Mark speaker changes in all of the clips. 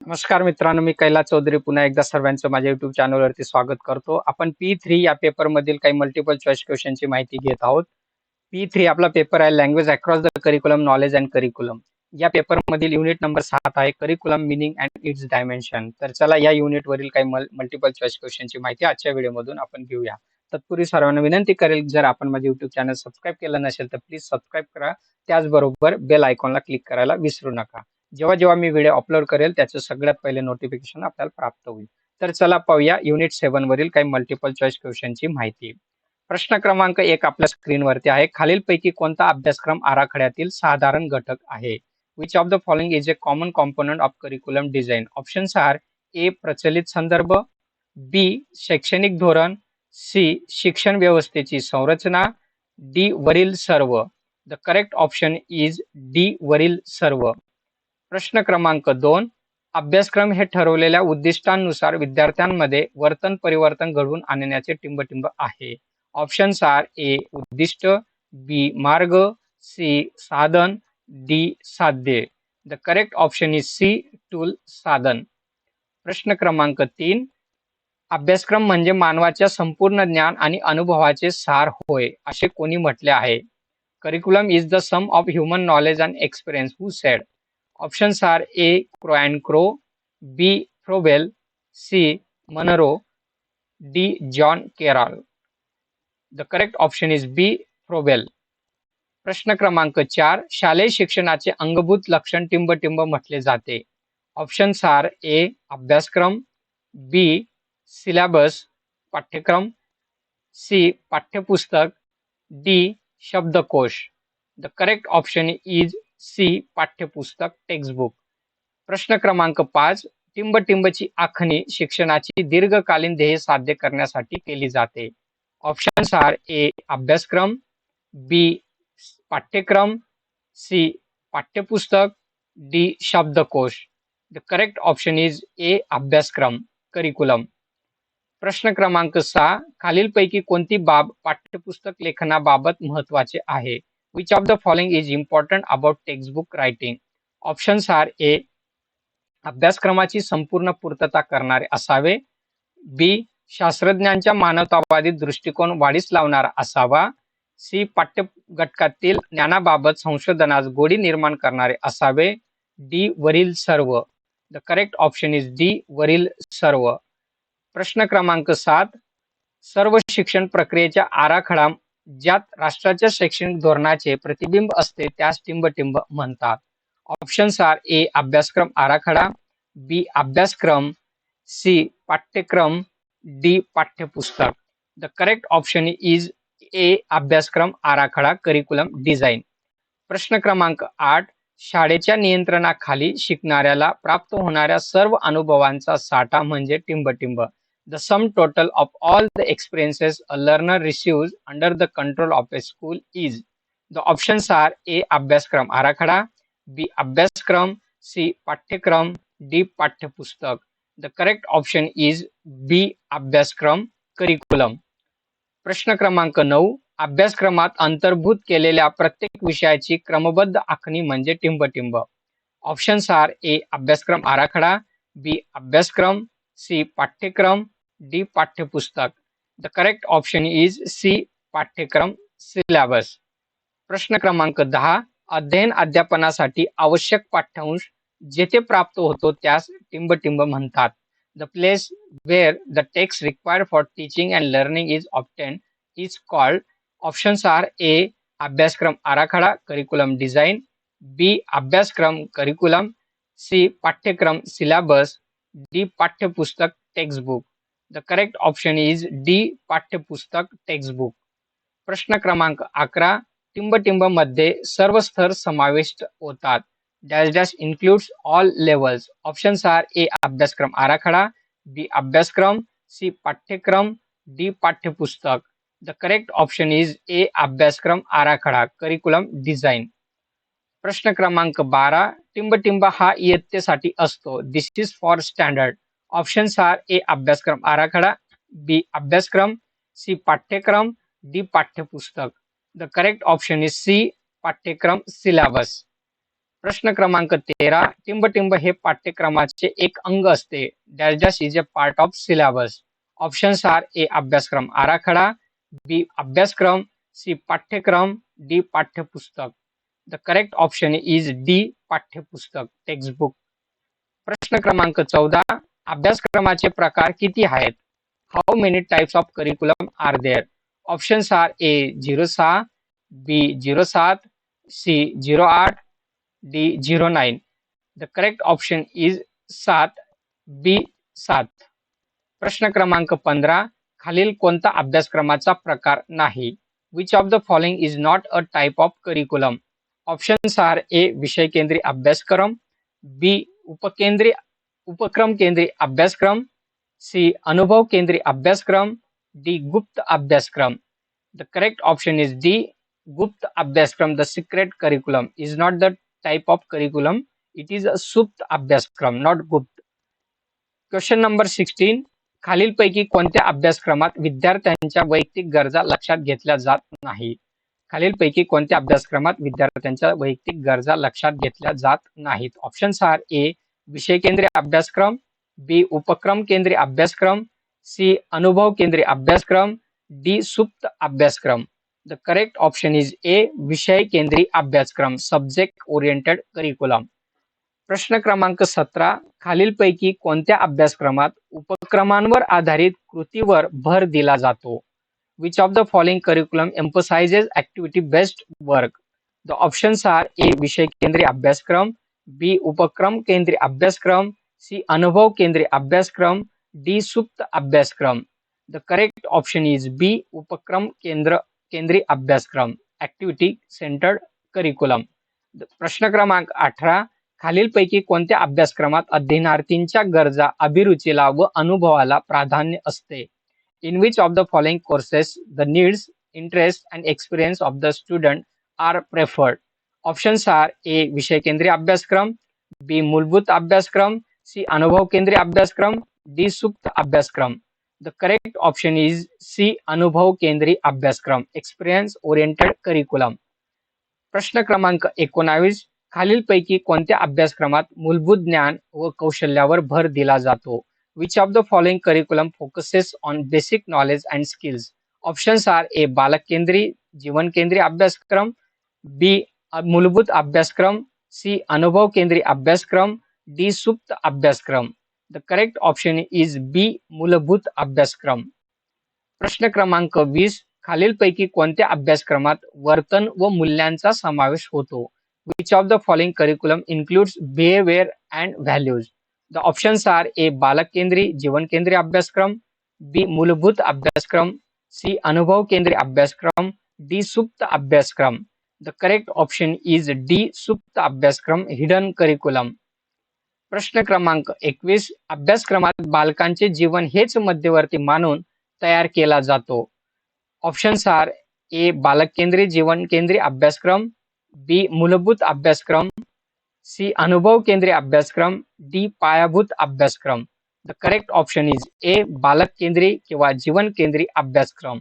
Speaker 1: नमस्कार मित्रांनो, मी कैलास चौधरी पुन्हा एकदा सर्वांचं माझ्या YouTube चॅनलवरती स्वागत करतो. आपण P3 या पेपरमधील काही मल्टिपल चॉईस क्वेश्चनची माहिती घेत आहोत. P3 आपला पेपर आहे language across the curriculum knowledge and curriculum. या पेपरमधील युनिट नंबर 7 आहे curriculum meaning and it's dimension. तर चला या युनिटवरील काही मल्टिपल चॉईस क्वेश्चनची माहिती आजच्या व्हिडिओमधून आपण घेऊया. तत्पूर्वी सर्वांना विनंती करेल, जर आपण माझे YouTube चॅनल सबस्क्राईब केलं नसेल तर प्लीज सबस्क्राईब करा. त्याचबरोबर बेल आयकॉनला क्लिक करायला विसरू नका. जेव्हा जेव्हा मी व्हिडिओ अपलोड करेल त्याचं सगळ्यात पहिले नोटिफिकेशन आपल्याला प्राप्त होईल. तर चला पाहूया युनिट 7 वरील काही मल्टिपल चॉईस क्वेश्चनची माहिती. प्रश्न क्रमांक 1 आपल्या स्क्रीनवरती आहे. खालीलपैकी कोणता अभ्यासक्रम आराखड्यातील साधारण घटक आहे? Which of the following is a common component of curriculum design? Options are A प्रचलित संदर्भ, बी शैक्षणिक धोरण, सी शिक्षण व्यवस्थेची संरचना, डी वरील सर्व. The correct option is D वरील सर्व. प्रश्न क्रमांक 2 अभ्यासक्रम हे ठरवलेल्या उद्दिष्टांनुसार विद्यार्थ्यांमध्ये वर्तन परिवर्तन घडवून आणण्याचे टिंबटिंब आहे. ऑप्शन्स आर ए उद्दिष्ट, बी मार्ग, सी साधन, डी साध्य. The correct option is C tool साधन. प्रश्न क्रमांक 3 अभ्यासक्रम म्हणजे मानवाच्या संपूर्ण ज्ञान आणि अनुभवाचे सार होय असे कोणी म्हटले आहे? Curriculum is the sum of human knowledge and experience. Who said? Options are A. Crow and Crow, B. Froebel, C. Monroe, D. John Carroll. The correct option is B. Froebel. प्रश्न क्रमांक 4 शालेय शिक्षणाचे अंगभूत लक्षण टिंबटिंब म्हटले जाते. ऑप्शन्स आर ए अभ्यासक्रम, B syllabus पाठ्यक्रम, सी पाठ्यपुस्तक, डी शब्दकोश. The correct option is C पाठ्यपुस्तक टेक्स्टबुक. प्रश्न क्रमांक 5 टिंबटिंबची आखणी शिक्षणाची दीर्घकालीन ध्येय साध्य करण्यासाठी केली जाते. ऑप्शन्स आर ए अभ्यासक्रम, बी पाठ्यक्रम, सी पाठ्यपुस्तक, डी शब्दकोश. द करेक्ट ऑप्शन इज ए अभ्यासक्रम करिक्युलम. प्रश्न क्रमांक 6 खालीलपैकी कोणती बाब पाठ्यपुस्तक लेखनाबाबत महत्वाचे आहे? Which of the following is important about textbook writing? Options are A. अभ्यासक्रमाची संपूर्ण पूर्तता करणारे असावे, बी शास्त्रज्ञांच्या मानवतावादी दृष्टिकोन वाढीस लावणारा असावा, सी पाठ्य घटकातील ज्ञानाबाबत संशोधनास गोडी निर्माण करणारे असावे, डी वरील सर्व. The correct option is D वरील सर्व. प्रश्न क्रमांक 7 सर्व शिक्षण प्रक्रियेच्या आराखडा ज्यात राष्ट्राच्या शैक्षणिक धोरणाचे प्रतिबिंब असते त्यास टिंबटिंब म्हणतात. ऑप्शन्स आर ए अभ्यासक्रम आराखडा, बी अभ्यासक्रम, सी पाठ्यक्रम, डी पाठ्यपुस्तक. द करेक्ट ऑप्शन इज ए अभ्यासक्रम आराखडा करिक्युलम डिझाइन. प्रश्न क्रमांक 8 शाळेच्या नियंत्रणाखाली शिकणाऱ्याला प्राप्त होणाऱ्या सर्व अनुभवांचा साठा म्हणजे टिंबटिंब. The sum total of all the experiences a learner receives under the control of a school is. The options are A. अभ्यासक्रम आराखडा, B. अभ्यासक्रम, C. पाठ्यक्रम, D. पाठ्यपुस्तक. The correct option is B. अभ्यासक्रम करिक्युलम. प्रश्न क्रमांक 9 अभ्यासक्रमात अंतर्भूत केलेल्या प्रत्येक विषयाची क्रमबद्ध आखणी म्हणजे टिंबटिंब. ऑप्शन्स आर ए अभ्यासक्रम आराखडा, बी अभ्यासक्रम, सी पाठ्यक्रम, डी पाठ्यपुस्तक. The correct option is C पाठ्यक्रम सिलेबस. प्रश्न क्रमांक 10 अध्ययन अध्यापनासाठी आवश्यक पाठ्यांश जेथे प्राप्त होतो त्यास टिंबटिंब म्हणतात. The place where the text required for teaching and learning is obtained is called. Options are A अभ्यासक्रम आराखडा करिक्युलम डिझाइन, बी अभ्यासक्रम करिक्युलम, सी पाठ्यक्रम सिलेबस, डी पाठ्यपुस्तक textbook. The correct option is D पाठ्यपुस्तक टेक्स्टबुक. प्रश्न क्रमांक 11 टिंबटिंब मध्ये सर्व स्तर समाविष्ट होतात. Dash dash includes all levels. Options are A अभ्यासक्रम आराखडा, बी अभ्यासक्रम, सी पाठ्यक्रम, डी पाठ्यपुस्तक. द करेक्ट ऑप्शन इज ए अभ्यासक्रम आराखडा करिक्युलम डिझाइन. प्रश्न क्रमांक 12 टिंबटिंब हा इयत्तेसाठी असतो. This is for standard. Options are A अभ्यासक्रम आराखडा, बी अभ्यासक्रम, सी पाठ्यक्रम, डी पाठ्यपुस्तक. The correct option is C पाठ्यक्रम सिलेबस. प्रश्न क्रमांक 13, टिंबटिंब हे पाठ्यक्रमाचे एक अंग असते. Dash dash is a part of syllabus. Options are A अभ्यासक्रम आराखडा, बी अभ्यासक्रम, सी पाठ्यक्रम, डी पाठ्यपुस्तक. The correct option is D पाठ्यपुस्तक टेक्स्टबुक. प्रश्न क्रमांक 14, अभ्यासक्रमाचे प्रकार किती आहेत? How many types of curriculum are there? Options are A 06, B 07, C 08, D 09. The correct option is 7, B 7. प्रश्न क्रमांक 15, खालील कोणता अभ्यासक्रमाचा प्रकार नाही? Which of the following is not a type of curriculum? Options are A विषय केंद्रीय अभ्यासक्रम, बी उपक्रम केंद्रीय अभ्यासक्रम, सी अनुभव केंद्रीय अभ्यासक्रम, डी गुप्त अभ्यासक्रम. The correct option is D गुप्त अभ्यासक्रम. The secret curriculum is not the type of curriculum. It is a सुप्त अभ्यासक्रम, नॉट गुप्त. क्वेश्चन नंबर 16, खालीलपैकी कोणत्या अभ्यासक्रमात विद्यार्थ्यांच्या वैयक्तिक गरजा लक्षात घेतल्या जात नाही? खालीलपैकी कोणत्या अभ्यासक्रमात विद्यार्थ्यांच्या वैयक्तिक गरजा लक्षात घेतल्या जात नाहीत? ऑप्शन्स आर ए विषय केंद्रीय अभ्यासक्रम, बी उपक्रम केंद्रीय अभ्यासक्रम, सी अनुभव केंद्रीय अभ्यासक्रम, डी सुप्त अभ्यासक्रम. द करेक्ट ऑप्शन इज ए विषय केंद्रीय अभ्यासक्रम सब्जेक्ट ओरिएंटेड करिक्युलम. प्रश्न क्रमांक 17, खालीलपैकी कोणत्या अभ्यासक्रमात उपक्रमांवर आधारित कृतीवर भर दिला जातो? Which of the following curriculum emphasizes activity based work? The options are A विषय केंद्रीय अभ्यासक्रम, बी उपक्रम केंद्रीय अभ्यासक्रम, सी अनुभव केंद्रीय अभ्यासक्रम, डी सुप्त अभ्यासक्रम. द करेक्ट ऑप्शन इज बी उपक्रम केंद्रीय अभ्यासक्रम ऍक्टिव्हिटी सेंटर्ड करिक्युलम. प्रश्न क्रमांक 18, खालीलपैकी कोणत्या अभ्यासक्रमात अध्ययनार्थींच्या गरजा, अभिरुचीला व अनुभवाला प्राधान्य असते? In which of the following courses the needs, interest and experience of the student are preferred? Options are A विषय केंद्रीय अभ्यासक्रम, बी मूलभूत अभ्यासक्रम, सी अनुभव केंद्रीय अभ्यासक्रम, डी सुप्त अभ्यासक्रम. The correct option is C अनुभव केंद्रीय अभ्यासक्रम एक्सपिरियन्स ओरिएंटेड करिक्युलम. प्रश्न क्रमांक 19, खालीलपैकी कोणत्या अभ्यासक्रमात मूलभूत ज्ञान व कौशल्यावर भर दिला जातो? Which of the following curriculum focuses on basic knowledge and skills? Options are A बालक केंद्रीय जीवन केंद्रीय अभ्यासक्रम, बी मूलभूत अभ्यासक्रम, सी अनुभव केंद्रीय अभ्यासक्रम, डी सुप्त अभ्यासक्रम. द करेक्ट ऑप्शन इज बी मूलभूत अभ्यासक्रम. प्रश्न क्रमांक 20, खालीलपैकी कोणत्या अभ्यासक्रमात वर्तन व मूल्यांचा समावेश होतो? Which of the following curriculum includes behaviour and values? The options are A बालक केंद्रीय जीवन केंद्रीय अभ्यासक्रम, बी मूलभूत अभ्यासक्रम, सी अनुभव केंद्रीय अभ्यासक्रम, डी सुप्त अभ्यासक्रम. The correct option is D सुप्त अभ्यासक्रम हिडन करिक्युलम. प्रश्न क्रमांक 21, अभ्यासक्रमात बालकांचे जीवन हेच मध्यवर्ती मानून तयार केला जातो. ऑप्शन्स आर ए बालक केंद्रीय जीवन केंद्रीय अभ्यासक्रम, बी मूलभूत अभ्यासक्रम, सी अनुभव केंद्रीय अभ्यासक्रम, डी पायाभूत अभ्यासक्रम. द करेक्ट ऑप्शन इज ए बालक केंद्रीय किंवा जीवन केंद्रीय अभ्यासक्रम.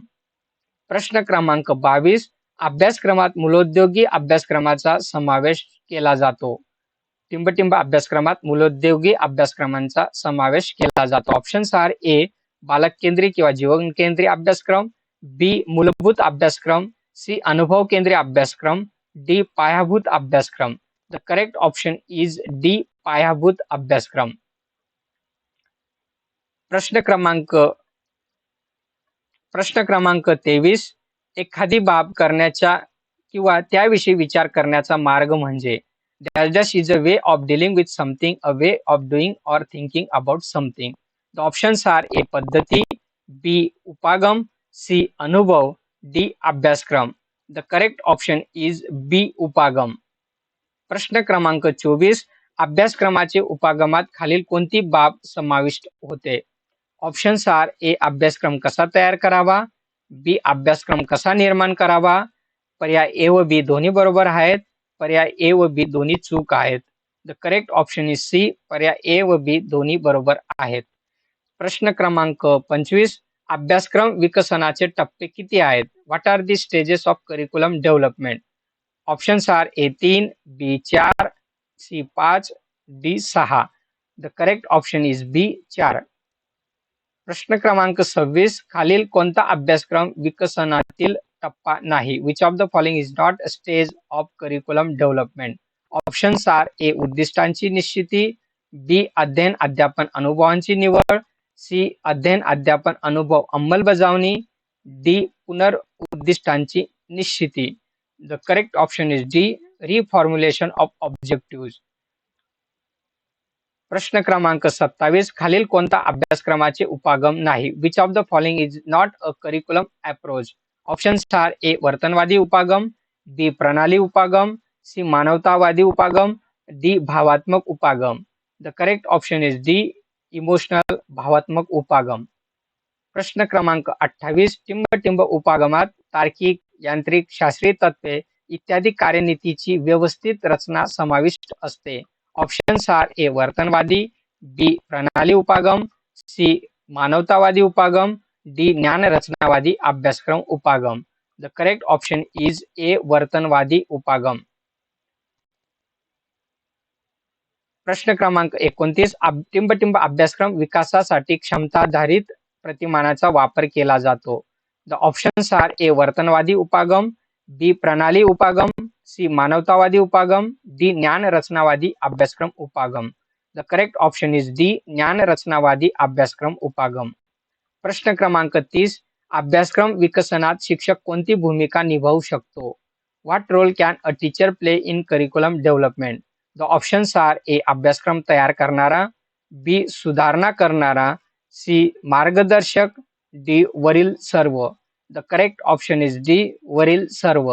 Speaker 1: प्रश्न क्रमांक 22, अभ्यासक्रमात मूलोद्योगी अभ्यासक्रमाचा समावेश केला जातो. टिंबटिंब अभ्यासक्रमात मूलोद्योगी अभ्यासक्रमांचा समावेश केला जातो. ऑप्शन्स आर ए बालक केंद्रीय किंवा जीवन केंद्रीय अभ्यासक्रम, बी मूलभूत अभ्यासक्रम, सी अनुभव केंद्रीय अभ्यासक्रम, डी पायाभूत अभ्यासक्रम. The correct option is D पायाभूत अभ्यासक्रम. प्रश्न क्रमांक 23, एखादी बाब करण्याच्या किंवा त्याविषयी विचार करण्याचा मार्ग म्हणजे? Dash dash is a way of dealing with something, a way of doing or thinking about something. The options are A पद्धती, बी उपागम, सी अनुभव, डी अभ्यासक्रम. The correct option is B उपागम. प्रश्न क्रमांक 24, अभ्यासक्रमाचे उपागमात खालील कोणती बाब समाविष्ट होते? ऑप्शन्स आर ए अभ्यासक्रम कसा तयार करावा, बी अभ्यासक्रम कसा निर्माण करावा, पर्याय ए व बी दोन्ही बरोबर आहेत, पर्याय ए व बी दोन्ही चूक आहेत. The correct option is C पर्याय ए व बी दोन्ही बरोबर आहेत. प्रश्न क्रमांक 25, अभ्यासक्रम विकसनाचे टप्पे किती आहेत? What are the stages of curriculum development? Options are A 3, B 4, C 5, D 6. The correct option is B 4. प्रश्न क्रमांक 26. खालील कोणता अभ्यासक्रम विकसनातील टप्पा नाही? Which of the following is not a stage of curriculum development? Options are A उद्दिष्टांची निश्चिती, बी अध्ययन अध्यापन अनुभवांची निवड, सी अध्ययन अध्यापन अनुभव अंमलबजावणी, डी पुनर्उद्दिष्टांची निश्चिती. The correct option is D reformulation of objective. प्रश्न क्रमांक 27. खालील कोणता अभ्यासक्रमाचे उपागम नाही? Which of the following is not a curriculum approach? Options are A वर्तनवादी उपागम, बी प्रणाली उपागम, सी मानवतावादी उपागम, डी भावात्मक उपागम. The correct option is D emotional भावात्मक उपागम. प्रश्न क्रमांक 28. टिंब उपागमात तार्किक, यांत्रिक, शास्त्रीय तत्वे इत्यादी कार्यनीतीची व्यवस्थित रचना समाविष्ट असते. ऑप्शन्स आर ए वर्तनवादी, बी प्रणाली उपागम, सी मानवतावादी उपागम, डी ज्ञान रचनावादी अभ्यासक्रम उपागम. The correct option is A वर्तनवादी उपागम. प्रश्न क्रमांक 29. टिंब अभ्यासक्रम विकासासाठी क्षमताधारित प्रतिमानाचा वापर केला जातो. द ऑप्शन्स आर ए वर्तनवादी उपागम, बी प्रणाली उपागम, सी मानवतावादी उपागम, डी ज्ञान रचनावादी अभ्यासक्रम उपागम. The correct option is D ज्ञान रचनावादी अभ्यासक्रम उपागम. प्रश्न क्रमांक 30. अभ्यासक्रम विकसनात शिक्षक कोणती भूमिका निभावू शकतो? What role can a teacher play in curriculum development? The options are A अभ्यासक्रम तयार करणारा, बी सुधारणा करणारा, सी मार्गदर्शक, डी वरील सर्व. The correct option is D वरील सर्व.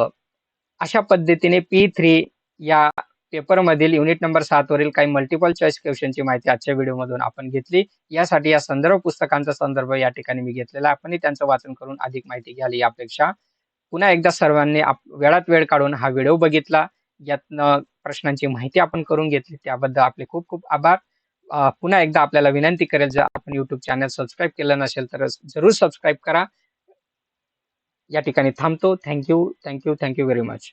Speaker 1: अशा पद्धतीने P3 या पेपरमधील युनिट नंबर 7 वरील काही मल्टिपल चॉईस क्वेश्चनची माहिती आजच्या व्हिडिओमधून आपण घेतली. यासाठी या संदर्भ पुस्तकांचा संदर्भ या ठिकाणी मी घेतलेला आहे. आपणही त्यांचं वाचन करून अधिक माहिती घ्यावी यापेक्षा पुन्हा एकदा सर्वांनी वेळात वेळ काढून हा व्हिडिओ बघितला. यातनं प्रश्नांची माहिती आपण करून घेतली. त्याबद्दल आपले खूप खूप आभार. पुन्हा एकदा आपल्याला विनंती करेल, जर आपण YouTube चॅनल सबस्क्राईब केलं नसेल तर जरूर सबस्क्राईब करा. या ठिकाणी थांबतो. Thank you very much.